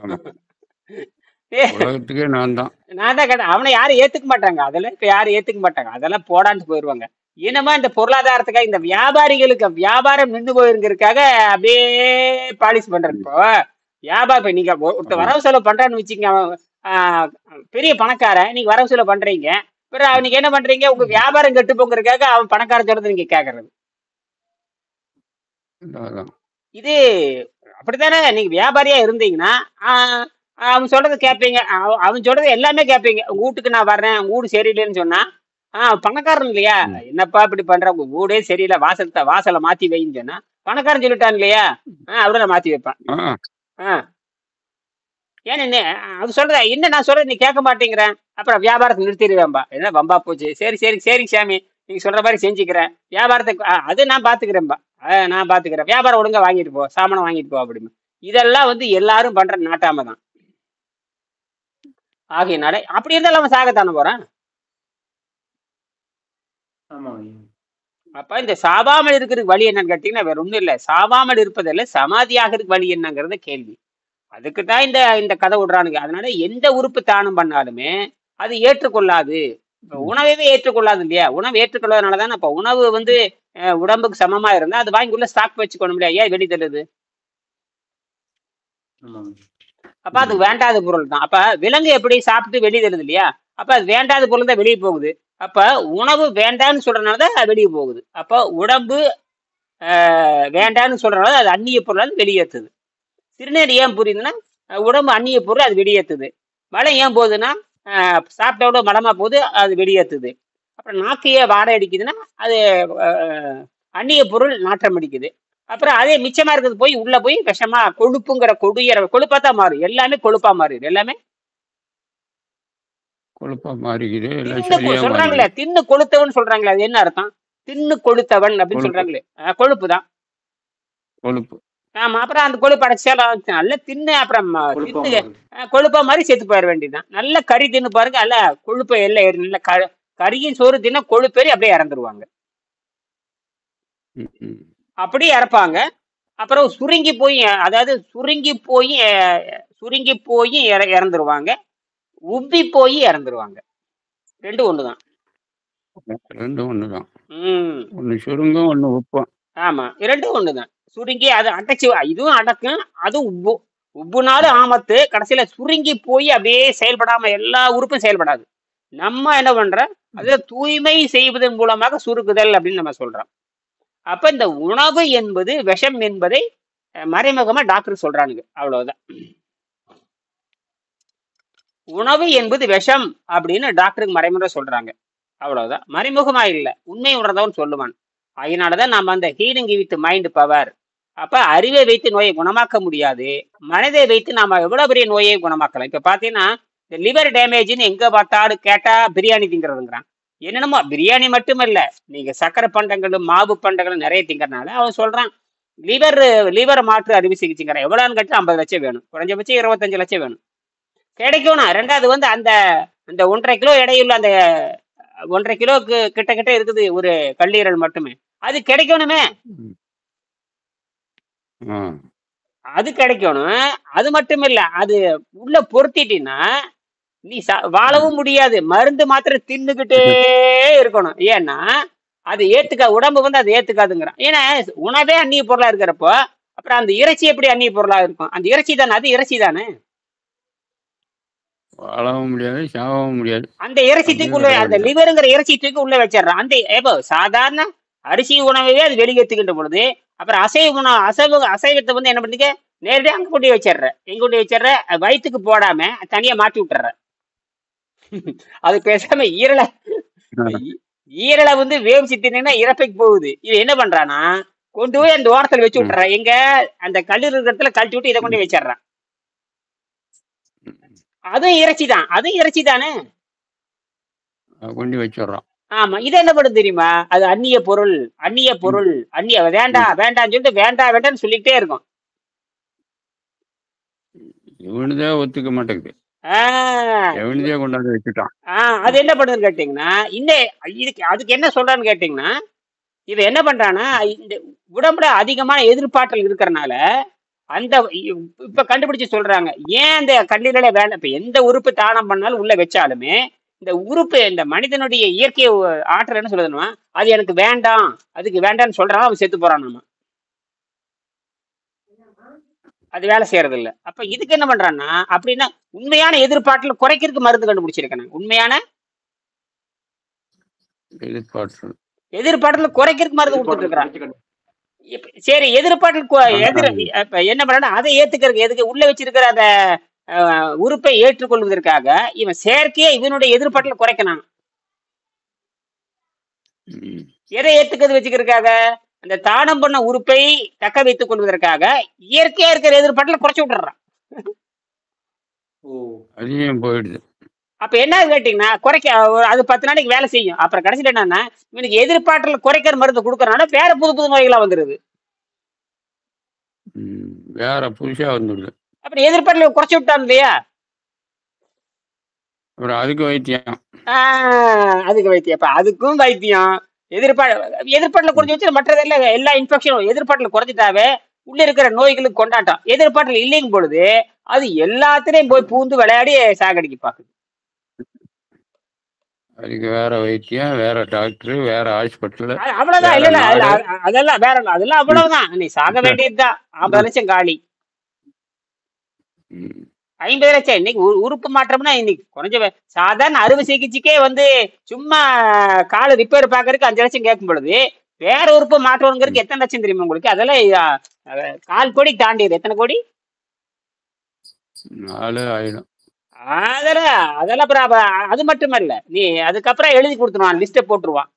ஆமா. ஏ, உலகத்துக்கே நான் தான். நான் தான் அவனை யாரும் ஏத்துக்க மாட்டாங்க. அதெல்லாம் இப்ப யாரும் ஏத்துக்க மாட்டாங்க. அதெல்லாம் போடான்னு போயிருவாங்க. என்னமா இந்த பொருளாதாரத்துக்காக இந்த வியாபாரிகளுக்கு வியாபாரம் நின்று போயிருக்கிறதுக்காக அப்படியே பாலிஷ் பண்றது. இப்போ வியாபாரம் இப்ப நீங்க ஒருத்தர் ஆமா. வரவு செலவு பண்றான்னு வச்சுக்கோங்க. அவன், பெரிய பணக்காரன் நீங்க வரவு செலவு பண்றீங்க. பிறகு அவனுக்கு என்ன பண்றீங்க? உங்க வியாபாரம் கெட்டு போங்கிறதுக்காக அவன் பணக்காரன் சொல்றது நீங்க கேக்குறது. அதான். இது அப்படித்தானே? நீங்க வியாபாரியா இருந்தீங்கன்னா அவன் சொல்றதை கேட்பீங்க. அவன் சொல்றது எல்லாமே கேட்பீங்க. உங்க வீட்டுக்கு நான் வர்றேன், உங்க வீடு சரியில்லைன்னு சொன்னா பணக்காரன் இல்லையா? ம். என்னப்பா இப்படி பண்ற, உங்க வீடே சரியில்லை, வாசலை மாத்தி வைன்னு சொன்னா பணக்காரன் சொல்லிட்டான் இல்லையா? அவரை நான் மாத்தி வைப்பேன். ஆ. ஏன் என்ன அது சொல்ற என்ன நான் சொல்றது நீ கேட்க மாட்டேங்கிறேன். அப்புறம் வியாபாரத்தை நிறுத்திடுவேன்பா. என்ன வம்பா போச்சு. சரி சரி சரி சாமி, நீங்க சொல்ற மாதிரி செஞ்சுக்கிறேன். வியாபாரத்தை அது நான் பாத்துக்கிறேன்பா. நான் பாத்துக்கிறேன். வியாபாரம் ஒழுங்கா வாங்கிட்டு போ, சாமானம் வாங்கிட்டு போ அப்படின்னு. இதெல்லாம் எல்லாரும் பண்ற நாட்டாம தான். ஆகையினால அப்படி இருந்தாலும் அவன் சாகத்தானே போறான். ஆமாங்க. அப்ப இந்த சாவாமல் இருக்கிறதுக்கு வழி என்னன்னு கேட்டீங்கன்னா வேற ஒண்ணும் இல்லை. சாவாமல் இருப்பதில்ல, சமாதி ஆகிறதுக்கு வழி என்னங்கிறத கேள்வி. அதுக்குதான் இந்த கதை விடுறானுங்க. அதனால எந்த உறுப்பு தானம் பண்ணாலுமே அது ஏற்றுக்கொள்ளாது. இப்ப உணவையே ஏற்றுக்கொள்ளாது இல்லையா? உணவு ஏற்றுக்கொள்வதனாலதான் இப்ப உணவு உடம்புக்கு சமமா இருந்தா அது வாங்கி உள்ள ஸ்டாக் வச்சுக்கணும் இல்லையா? ஏன் வெளி தருது? ஆமாங்க. அப்ப அது வேண்டாத பொருள் தான். அப்ப விலங்கு எப்படி சாப்பிட்டு வெளியே தருது இல்லையா? அப்ப அது வேண்டாத பொருள் தான் வெளியே போகுது. அப்ப உணவு வேண்டான்னு சொல்றதுனாலதான் அது வெளியே போகுது. அப்ப உடம்பு வேண்டான்னு சொல்றதுனால அது அந்நிய பொருளால் வெளியேற்றுது. சிறுநீர் ஏன் புரியுதுன்னா உடம்பு அந்நிய பொருள் அது வெளியேற்றுது. மழை ஏன் போகுதுன்னா சாப்பிட்டோட மலமா போகுது, அது வெளியேற்றுது. அப்புறம் நாக்கையே வாடை அடிக்குதுன்னா அது அந்நிய பொருள் நாற்றம் அடிக்குது. அப்புறம் அதே மிச்சமா இருக்கிறது போய் உள்ள போய் விஷமா கொழுப்புங்கிற கொழுப்பா தான் மாறும். எல்லாமே கொழுப்பா மாறிடுது. எல்லாமே கொழுப்பா மாறிக்குது. எல்லாம் தின்னு சரியா சொல்றாங்களே, மாறிக்குது. தின்னு கொளுத்தவன் சொல்றாங்களே, அது என்ன அர்த்தம்? தின்னு கொளுத்தவன் அப்படின்னு கொழுப்பு. சொல்றாங்களே, கொழுப்பு தான். கொழுப்பு. ஆமா. அப்புறம் அந்த கொழுப்பு அடைச்சாலும் நல்லா தின்னு அப்புறம் கொழுப்பா தின்னு மாறுது. கொழுப்பா மாதிரி செத்து போயிட வேண்டியதுதான். நல்ல கறி தின்னு பாருங்க, நல்ல கொழுப்பை எல்லாம் ஏறி நல்ல கறியும் சோறு தின்னா கொழுப்பேறி அப்படியே இறந்துருவாங்க. ம், ம். அப்படியே இறப்பாங்க. அப்புறம் சுருங்கி போய் அதாவது சுருங்கி போய் இறந்துருவாங்க. உப்பி போய் இறந்துருவாங்க. ரெண்டும் ஒண்ணுதான். ரெண்டும் ஒண்ணுதான். ஒண்ணு ம் சுருங்கும், ஒண்ணு உப்பும். ஆமா, இரண்டும் ஒண்ணுதான். சுருங்கி அது அடைச்சு இதுவும் அடக்கும், அதுவும் உப்பு. உப்புனாலும் ஆமத்து. கடைசியில சுருங்கி போய் அப்படியே செயல்படாம எல்லா உறுப்பும் செயல்படாது. நம்ம என்ன பண்றோம்? அதுல தூய்மை செய்வதன் மூலமாக சுருக்குதல் அப்படின்னு நம்ம சொல்றோம். அப்ப இந்த உணவு என்பது விஷம் என்பதை மறைமுகமா டாக்டர் சொல்றானுங்க. அவ்வளவுதான். உணவு என்பது விஷம் அப்படின்னு டாக்டருக்கு மறைமுறை சொல்றாங்க. அவ்வளவுதான். மறைமுகமா இல்லை, உண்மை உணர்ந்தவன் சொல்லுவான். அதனாலதான் நம்ம அந்த ஹீலிங் வித் மைண்ட் பவர். அப்ப அறிவை வைத்து நோயை குணமாக்க முடியாது. மனதை வைத்து நாம எவ்வளவு பெரிய நோயை குணமாக்கலாம். இப்ப பாத்தீங்கன்னா இந்த லிவர் டேமேஜ்னு எங்க பார்த்தாலும் கேட்டா பிரியாணி திங்கிறதுங்கிறான். என்னென்னமோ பிரியாணி மட்டுமல்ல, நீங்க சக்கரை பண்டங்களும் மாவு பண்டங்களும் நிறைய திங்கறனால அவன் சொல்றான் லிவர் மாற்று அறுவை சிகிச்சைங்கிறான். எவ்வளவுன்னு கேட்டா 50 லட்சம் வேணும், குறைஞ்சபட்சம் 25 லட்சம் வேணும். கிடைக்கணும். ரெண்டாவது அந்த அந்த 1.5 கிலோ எடையுள்ள அந்த 1.5 கிலோக்கு கிட்ட இருக்குது ஒரு கல்லீரல் மட்டுமே. அது கிடைக்கணுமே. ம். ஆ. அது கிடைக்கணும். அது மட்டும் இல்ல, அது உள்ள பொருத்திட்டீங்கன்னா நீ வாழவும் முடியாது. மருந்து மாத்திரை தின்னுகிட்டே இருக்கணும். ஏன்னா அது உடம்பு அது ஏத்துக்காதுங்கிறான். ஏன்னா உணவே அந்நிய பொருளா இருக்கிறப்போ அப்புறம் அந்த இறைச்சி எப்படி அந்நிய பொருளா இருக்கும்? அந்த இறைச்சி தானே, அது இறைச்சி தானே. வாழவும் முடியாது, சாகவும் முடியாது. அந்த இறைச்சி அப்படியே தூக்கி உள்ள கிடக்க அந்த வேண்டியதான். லிவருங்கிற இறைச்சி தூக்கி உள்ள வச்சிடறான். அந்த சாதாரண அரிசி உணவையே அது வெளியேற்றுகின்ற பொழுது அப்புறம் அசைவத்தை என்ன பண்ணுங்க, நேரடியாக அங்க கொண்டு வச்சிடுற. எங்க கொண்டு வச்சிடுற? வயிற்றுக்கு போடாம தனியா மாட்டி விட்டுற. அது பேசாம ஈரலை வந்து வேவிச்சு தின்னா இறப்பைக்கு போகுது. இது என்ன பண்றானா கொண்டு போய் அந்த ஓரத்துல வச்சு ம், விட்டுறான். எங்க அந்த கல்லீரல் இருக்கிற இடத்துல கழட்டி விட்டு இதை கொண்டு ம், போய் வச்சிடுறான். ம். அதுவும் இறைச்சி தான், அதுவும் இறைச்சி தானே. கொண்டு வச்சிடுறோம். ஆமா, இது என்ன பண்ணுது தெரியுமா? அது அந்நிய பொருள், அந்நிய ம், பொருள், அந்நிய ம். வேண்டாம் வேண்டாம்னு சொல்லிட்டு வேண்டாம் வேண்டாம்னு சொல்லிக்கிட்டே இருக்கும். இவனுதே ஒத்துக்க மாட்டேங்குது. ஆஹ் எவனுதே கொண்டாந்து வச்சுட்டான். அது என்ன பண்ணுதுன்னு கேட்டீங்கன்னா, இந்த இதுக்கு அதுக்கு என்ன சொல்றான்னு கேட்டீங்கன்னா, இவன் என்ன பண்றானா, இந்த உடம்புல அதிகமான எதிர்பார்த்தல் இருக்கிறனால அந்த இப்ப கண்டுபிடிச்சு சொல்றாங்க. ஏன் அந்த கல்லீரலை வேண்டாம், இப்ப எந்த உறுப்பு தானம் பண்ணாலும் உள்ள வச்சாலுமே இந்த உறுப்பு இந்த மனிதனுடைய இயற்கை ஆற்றல் என்ன சொல்லுதுன்னா, அது எனக்கு வேண்டாம், அதுக்கு வேண்டாம்னு சொல்றான், அவன் செத்து போறான். நம்ம அது வேலை செய்யறது இல்ல. அப்ப இதுக்கு என்ன பண்றான்னா, அப்படின்னா உண்மையான எதிர்பார்ட்டில் குறைக்கிறதுக்கு மருந்து கண்டுபிடிச்சிருக்கேன். உண்மையான எதிர்பார்த்து எதிர்பார்ட்டில் குறைக்கிறதுக்கு மருந்து கொடுத்துட்டு எதிர்பார்த்தல் இருக்கிறான். குறைச்சு கண்டு சரி, எதிர்பார்ட்டில் எதிர் அதான் இப்ப என்ன பண்றான்னா, அதை ஏத்துக்கிறதுக்கு எதுக்கு உள்ள வச்சிருக்கிற அந்த உறுப்பை ஏற்றுக்கொள்வதற்காக இவன் செயற்கையே இவனுடைய எதிர்பார்ட்டில் குறைக்கணும். ம், எதை ஏத்துக்கிறது வச்சுக்கிறதுக்காக, அந்த தானம் பண்ண உறுப்பை தக்க வைத்துக் கொள்வதற்காக இயற்கையா இருக்கிற எதிர்பார்ட்டில் குறைச்சு விட்டுறான். ஓ அதையும் போயிடுது. அப்ப என்ன கேட்டீங்கன்னா, குறைக்க அது 10 நாளைக்கு வேலை செய்யும். அப்புறம் கடைசியில் என்னன்னா, இவனுக்கு எதிர்பார்ட்டில் குறைக்கிற மருந்து கொடுக்கறனால வேற புது புது நோய்களா வந்துருது. ம், வேற புதுசா வந்துடுது. அப்புறம் எதிர்பார்ட்டில் குறைச்சு விட்டான் இல்லையா? அப்புறம் அதுக்கு வைத்தியம். அதுக்கு வைத்தியம். அப்ப அதுக்கும் வைத்தியம். எதிர்பார்ட்டில் குறைஞ்சி வச்சு மற்றதெல்லாம் எல்லா இன்ஃபெக்ஷனும் எதிர்பார்ட்டில் குறைஞ்சிட்டாவே உள்ள இருக்கிற நோய்களுக்கு கொண்டாட்டம். எதிர்பார்ட்டில் இல்லைங்கும் பொழுது அது எல்லாத்திலையும் போய் பூந்து விளையாடி சாகடிக்க பாக்குது. அதுக்கு வேற வைத்தியம், வேற டாக்டர், வேற ஹாஸ்பிட்டல், அவ்வளவுதான். வேற இல்ல இல்ல நாடு. அதெல்லாம் வேற இல்ல. அதெல்லாம் அவ்வளவுதான். நீ சாக வேண்டியதுதான். 50 லட்சம் காலி. ம், 50 லட்சம் இன்னைக்கு உறுப்பு மாற்றம்னா இன்னைக்கு குறைஞ்ச சாதாரண அறுவை சிகிச்சைக்கே வந்து சும்மா கால் ரிப்பேர் பாக்குறதுக்கு 5 லட்சம் கேட்கும் பொழுது வேற உறுப்பு மாற்றணுங்கிறதுக்கு எத்தனை லட்சம் தெரியுமா உங்களுக்கு? அதெல்லாம் 4 கோடி தாண்டிடுது. எத்தனை கோடி? 4 ஆயிடும். அதெல்லாம் அப்புறம் அது மட்டுமல்ல, நீ அதுக்கப்புறம் எழுதி கொடுத்துருவான், லிஸ்ட்டை போட்டுருவான்,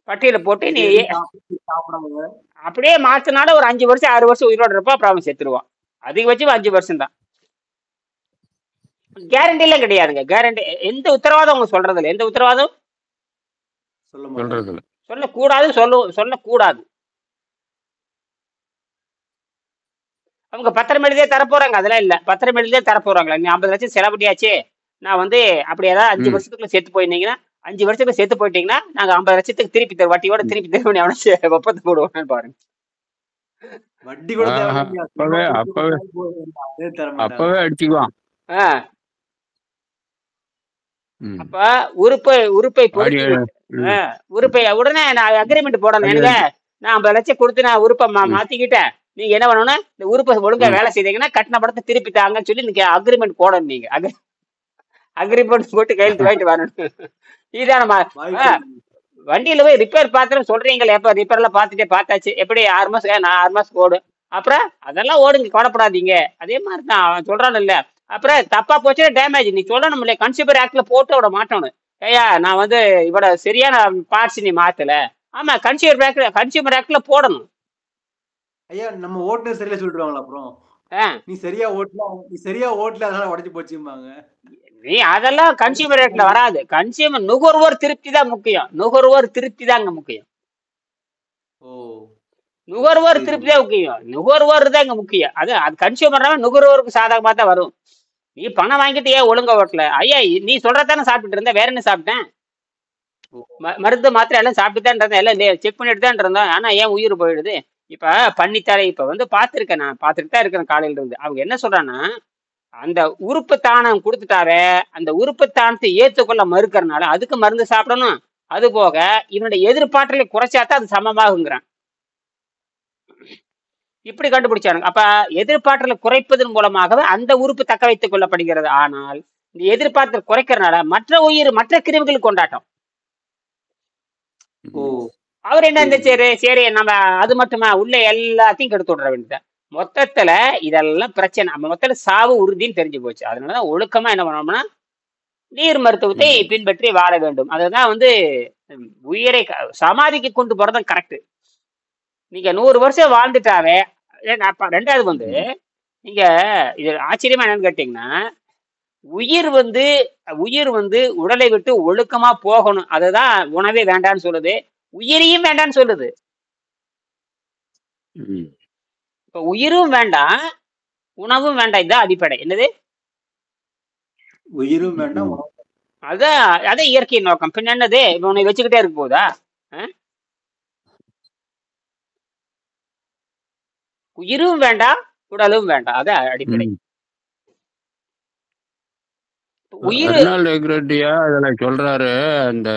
பட்டியலை போட்டு இது நீ எதுவும் சாப்பிடாம அப்படியே மாத்தினால ஒரு 5 வருஷம் 6 வருஷம் உயிரோட இருப்பா, அப்புறம் அவன் செத்துருவான். அதிகபட்சம் 5 வருஷம் தான். கேரண்டி எல்லாம் கிடையாதுங்க. கேரண்டி எந்த உத்தரவாதம் அவங்க சொல்றது இல்லை. எந்த உத்தரவாதம் சொல்ல மாட்டாங்க. சொல்றது இல்ல. சொல்லக்கூடாது, சொல்லக்கூடாது. அவங்க பத்திரம் எழுதியே தரப்போறாங்க. அதெல்லாம் இல்ல, பத்திரம் எழுதியே தரப்போறாங்களா? நீ 50 லட்சம் செலவழியாச்சு, நான் வந்து அப்படி ஏதாவது 5 ம், வருஷத்துக்குள்ள செத்து போயிருந்தீங்கன்னா, 5 வருஷத்துக்கு செத்து போயிட்டீங்கன்னா நாங்க 50 லட்சத்துக்கு திருப்பி தருவோம், வட்டியோட திருப்பி தருவோம். அவனை ஒப்பந்தம் போடுவான்னு பாருங்க. வட்டி கூட ஆஹா, தேவையில்லையா? சும்மா அப்பவே கொடுத்து அப்பவே விட்டாலும் போதும். அதே தர மாட்டாங்க. அப்பவே அடிச்சுக்குவான். ஆஹ் ம், அப்ப உறுப்பை பாடி பொறுத்து ம், உறுப்பை உடனே நான் அக்ரிமெண்ட் போடணும். பாடி எனக்கு நான் 50 லட்சம் கொடுத்து நான் உறுப்பை ம், மாத்திக்கிட்டேன். நீங்க என்ன பண்ணணும், இந்த உறுப்பை ஒழுங்கா ம், வேலை செய்தீங்கன்னா கட்டின படத்தை திருப்பி தாங்கன்னு சொல்லி நீங்க அக்ரிமெண்ட் போடணும். நீங்க அக்ரிமெண்ட் போட்டு கையெழுத்து வாங்கிட்டு வரணும். இதான் நம்ம வாய்ப்பு ஆஹ் இல்லை. வண்டியில போய் ரிப்பேர் பாத்திரம் சொல்றீங்களே, எப்ப ரிப்பேர்ல பார்த்தாச்சு, எப்படி 6 மாசம் நான் 6 மாசம் ஓடும். அப்புறம் அதெல்லாம் ஓடுங்க, கவலைப்படாதீங்க. அதே மாதிரி தான் அவன் சொல்றான் இல்ல. அப்புறம் தப்பா போச்சுன்னா டேமேஜ் நீ சொல்லணும் இல்லையா? கன்சியூமர் ஆக்ட்ல போட்டு விட மாட்டோன்னு. ஐயா நான் வந்து இவட சரியான பார்ட்ஸ் நீ மாத்தல. ஆமா, கன்சியூமர் ஆக்ட்ல போடணும். ஐயா நம்ம ஓட்டுனது சரியில்லை சொல்லிடுவாங்களா அப்புறம்? ஆஹ் நீ சரியா ஓட்டல அதனால உடைஞ்சு போச்சும்பாங்க. நீ அதெல்லாம் கன்சியூமர் ஆக்ட்ல வராது. கன்சியூமர் நுகர்வோர் திருப்தி தான் முக்கியம். நுகர்வோர் திருப்தி தாங்க முக்கியம். ஓ நுகர்வோர் புரியுது. திருப்தி தான் முக்கியம். நுகர்வோர் தான் இங்க முக்கியம். அது கன்சியூமர்னா நுகர்வோருக்கு சாதகமா தான் வரும். நீ பணம் வாங்கிட்டு ஏன் ஒழுங்கா ஓட்டல? ஐயா நீ சொல்றதானே சாப்பிட்டுட்டு இருந்த, வேற என்ன சாப்பிட்டேன்? ஓ, மருந்து மாத்திரை எல்லாம் சாப்பிட்டு தான் இருந்தேன், எல்லாம் செக் பண்ணிட்டு தான் இருந்தோம். ஆனா ஏன் உயிர் போயிடுது? இப்ப பண்ணித்தாரே, இப்ப வந்து பாத்துருக்கேன், நான் பாத்துட்டு தான் இருக்கிறேன் காலையில இருந்து. அவங்க என்ன சொல்றான்னா, அந்த உறுப்பு தானம் கொடுத்துட்டாவே அந்த உறுப்பு தானத்தை ஏற்றுக்கொள்ள மறுக்கறனால அதுக்கு மருந்து சாப்பிடணும். அது போக இவனுடைய எதிர்பார்த்தலை குறைச்சாதான் அது சமமாகுங்கிறான். இப்படி கண்டுபிடிச்சானுங்க. அப்ப எதிர்பார்த்தலை குறைப்பதன் மூலமாகவே அந்த உறுப்பு தக்க வைத்துக் கொள்ளப்படுகிறது. ஆனால் இந்த எதிர்பார்த்தல் குறைக்கிறனால மற்ற கிருமிகளுக்கு கொண்டாட்டம். ஓ அவர் என்ன இருந்துச்சு, சரி நம்ம அது மட்டுமா உள்ள எல்லாத்தையும் கெடுத்து விடுற வேண்டியதான். மொத்தத்துல இதெல்லாம் பிரச்சனை. நம்ம மொத்தத்துல சாவு உறுதின்னு தெரிஞ்சு போச்சு. அதனாலதான் ஒழுக்கமா என்ன பண்ணோம்னா நீர் மருத்துவத்தை பின்பற்றி வாழ வேண்டும். அதுதான் வந்து உயிரை சமாதிக்கு கொண்டு போறதும் கரெக்ட். நீங்க 100 வருஷம் வாழ்ந்துட்டாவே. ரெண்டாவது வந்து நீங்க இது ஆச்சரியமா என்னன்னு கேட்டீங்கன்னா, உயிர் வந்து உடலை விட்டு ஒழுக்கமா போகணும். அதுதான் உணவே வேண்டான்னு சொல்லுது, உயிரையும் வேண்டான்னு சொல்லுது. இப்ப உயிரும் வேண்டாம், உணவும் வேண்டாம். இதுதான் அடிப்படை. என்னது? உயிரும் வேண்டாம். அதான் இயற்கை நோக்கம். பின்ன என்னது? உன்னை வச்சுக்கிட்டே இருக்க போதா? உயிரும் வேண்டாம், உடலும் வேண்டாம். அதான் அடிப்படை. உயிர் அதுல சொல்றாரு. அந்த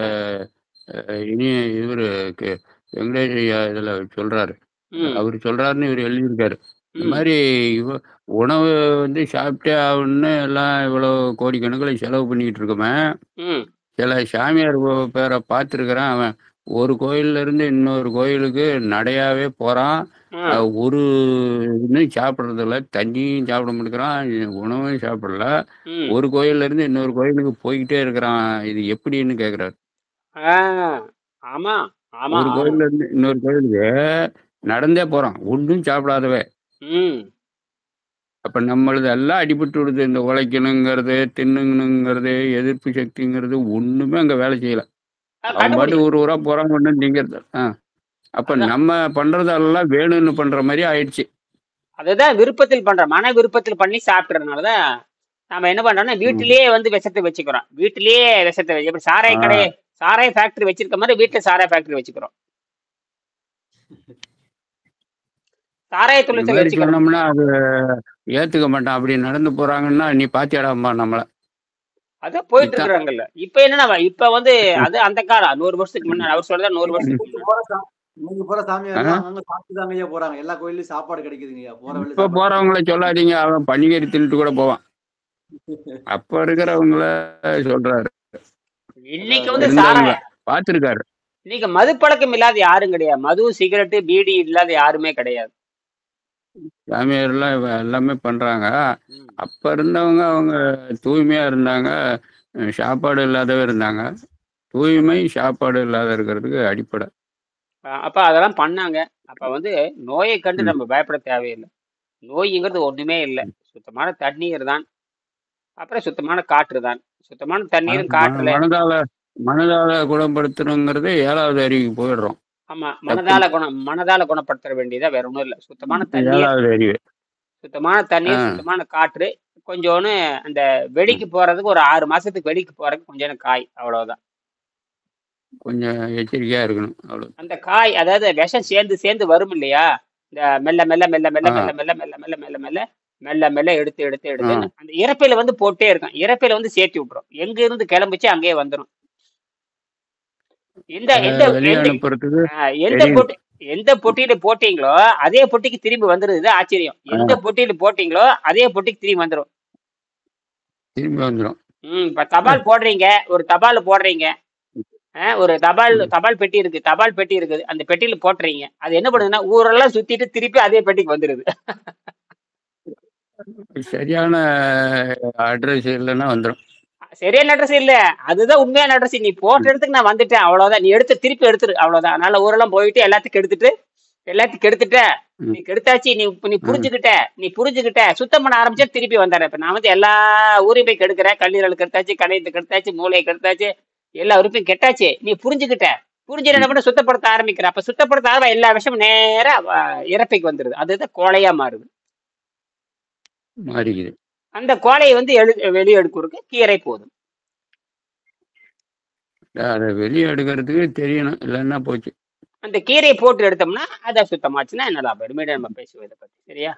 இனி இவரு வெங்கடேஷ் ஐயா இதுல சொல்றாரு. அவர் சொல்றாருன்னு இவர் எழுதியிருக்காரு. இந்த மாதிரி உணவு வந்து சாப்பிட்டே ஆகணும்னு எல்லாம் இவ்வளவு கோடிக்கணக்கில் செலவு பண்ணிக்கிட்டு இருக்கோமே. சில சாமியார் பேரை பார்த்துருக்கிறேன். அவன் ஒரு கோயில்ல இருந்து இன்னொரு கோயிலுக்கு நடையாவே போறான். ஒரு இன்னும் சாப்பிட்றது இல்லை, தண்ணியும் சாப்பிட மாட்டேங்கிறான், உணவும் சாப்பிடல. ஒரு கோயில்ல இருந்து இன்னொரு கோயிலுக்கு போய்கிட்டே இருக்கிறான். இது எப்படின்னு கேக்குறாரு. ஒரு கோயில்ல இருந்து இன்னொரு கோயிலுக்கு நடந்தே போறான், ஒன்றும் சாப்பிடாதவே. அப்ப நம்மளது எல்லாம் அடிபட்டு விடுது. இந்த உழைக்கணுங்கிறது, தின்னுங்கிறது, எதிர்ப்பு சக்திங்கிறது ஒண்ணுமே அங்க வேலை செய்யல. அவன் பாட்டு ஒரு ஊரா போறாங்க, ஒண்ணு நீங்கிறது. அப்ப நம்ம பண்றதெல்லாம் வேணும்னு பண்ற மாதிரி ஆயிடுச்சு. அதுதான் விருப்பத்தில் பண்ற, மன விருப்பத்தில் பண்ணி சாப்பிடுறதுனாலதான் நம்ம என்ன பண்றோம்னா வீட்டிலேயே வந்து விஷத்தை வச்சுக்கிறோம். வீட்டிலேயே விஷத்தை எப்படி சாராய கடை, சாராய ஃபேக்டரி வச்சிருக்க மாதிரி வீட்டுல சாராய ஃபேக்டரி வச்சுக்கிறோம். சாராய தொழிற்சாலை வச்சுக்கிறோம்னா அது ஏத்துக்க மாட்டான். அப்படி நடந்து போறாங்கன்னா நீ பாத்தியாடாமா நம்மள. அதான் போயிட்டு இருக்கிறாங்கல்ல. இப்ப என்னன்னா இப்ப வந்து அது அந்த காலம் 100 வருஷத்துக்கு முன்னாடி. அவர் சொல்றதா 100 வருஷத்துக்கு முன்னாடி. நீங்க போற சாமியார் அவங்க சாப்பிட்டுதாங்க ஐயா போறாங்க. எல்லா கோயிலையும் சாப்பாடு கிடைக்குதுங்க. இப்ப போறவங்கள சொல்லாதீங்க, அவன் பனிகறி தின்னுட்டு கூட போவான். அப்ப இருக்கிறவங்கள சொல்றாரு. இன்னைக்கு வந்து சாராய பாத்துருக்காரு. இன்னைக்கு மது பழக்கம் இல்லாத யாரும் கிடையாது. மது, சிகரெட்டு, பீடி இல்லாத யாருமே கிடையாது. சாமியார்லாம் எல்லாமே பண்றாங்க. அப்ப இருந்தவங்க அவங்க தூய்மையா இருந்தாங்க, சாப்பாடு இல்லாதவே இருந்தாங்க. தூய்மை சாப்பாடு இல்லாத இருக்கிறதுக்கு அடிப்படை. அப்ப அதெல்லாம் பண்ணாங்க. அப்ப வந்து நோயை கண்டு நம்ம பயப்பட தேவையில்லை. நோய்ங்கிறது ஒண்ணுமே இல்லை. சுத்தமான தண்ணீர் தான், அப்புறம் சுத்தமான காற்று தான். சுத்தமான தண்ணீரும் காற்றுல மனதால குணப்படுத்தணுங்கிறது 7வது அறிவுக்கு போயிடுறோம். ஆமா, மனதால குணப்படுத்த வேண்டியதா, வேற ஒண்ணும் இல்லை. சுத்தமான தண்ணீர், சுத்தமான காற்று, கொஞ்சோன்னு அந்த வெடிக்கு போறதுக்கு ஒரு 6 மாசத்துக்கு வெடிக்கு போறதுக்கு கொஞ்சம் காய், அவ்வளவுதான். கொஞ்சம் எச்சரிக்கையா இருக்கணும், அவ்வளவு. அந்த காய் அதாவது விஷம் சேர்ந்து வரும் இல்லையா, இந்த மெல்ல மெல்ல மெல்ல மெல்ல மெல்ல மெல்ல மெல்ல மெல்ல மெல்ல மெல்ல மெல்ல மெல்ல எடுத்து அந்த இறப்பையில வந்து போட்டே இருக்கும். இறப்பையில வந்து சேர்த்து விட்டுரும். எங்க இருந்து கிளம்பிச்சு அங்கேயே வந்துடும். எந்த பொட்டியில போட்டீங்களோ அதே பொட்டிக்கு திரும்பி வந்துருது. ஆச்சரியம். எந்த பொட்டியில போட்டீங்களோ அதே பொட்டிக்கு திரும்பி வந்துடும். இப்ப தபால் போடுறீங்க, ஒரு தபால் போடுறீங்க, ஒரு தபால் பெட்டி இருக்கு, தபால் பெட்டி இருக்குது, அந்த பெட்டியில போட்டுறீங்க. அது என்ன பண்ணுதுன்னா ஊரெல்லாம் சுத்திட்டு திருப்பி அதே பெட்டிக்கு வந்துருது. சரியான அட்ரஸ் இல்லைன்னா வந்துடும். சரியான அட்ரஸ் இல்ல, அதுதான் உண்மையான அட்ரஸ். நீ போட்ட இடத்துக்கு நான் வந்துட்டேன், அவ்வளவுதான். நீ திருப்பி எடுத்துரு, அவ்வளவுதான். அதனால ஊரெல்லாம் போயிட்டு எல்லாத்தையும் கெடுத்துட்ட, நீ கெடுத்தாச்சு, நீ புரிஞ்சுக்கிட்ட சுத்தம் பண்ண ஆரம்பிச்சா திருப்பி வந்தாரு. இப்ப நான் வந்து எல்லா ஊரையும் போய் கெடுக்கிறேன். கல்லீரல் கெடுத்தாச்சு, கணையத்தை கெடுத்தாச்சு, மூளையை கெடுத்தாச்சு, எல்லா உறுப்பையும் கெட்டாச்சு. நீ புரிஞ்சு என்ன பண்ண சுத்தப்படுத்த ஆரம்பிக்கிற. அப்ப சுத்தப்படுத்த ஆரம்ப எல்லா விஷயமும் நேரா இறப்பைக்கு வந்துருது. அதுதான் கோழையா மாறுது. அந்த கோழையை வந்து வெளியே எடுக்கிறதுக்கு கீரை போதும். அதை வெளியே எடுக்கிறதுக்கு தெரியணும், இல்லைன்னா போச்சு. அந்த கீரையை போட்டு எடுத்தோம்னா அதை சுத்தமாச்சுன்னா என்ன லாபம்? நம்ம பேசுவோம் இதை பத்தி. சரியா?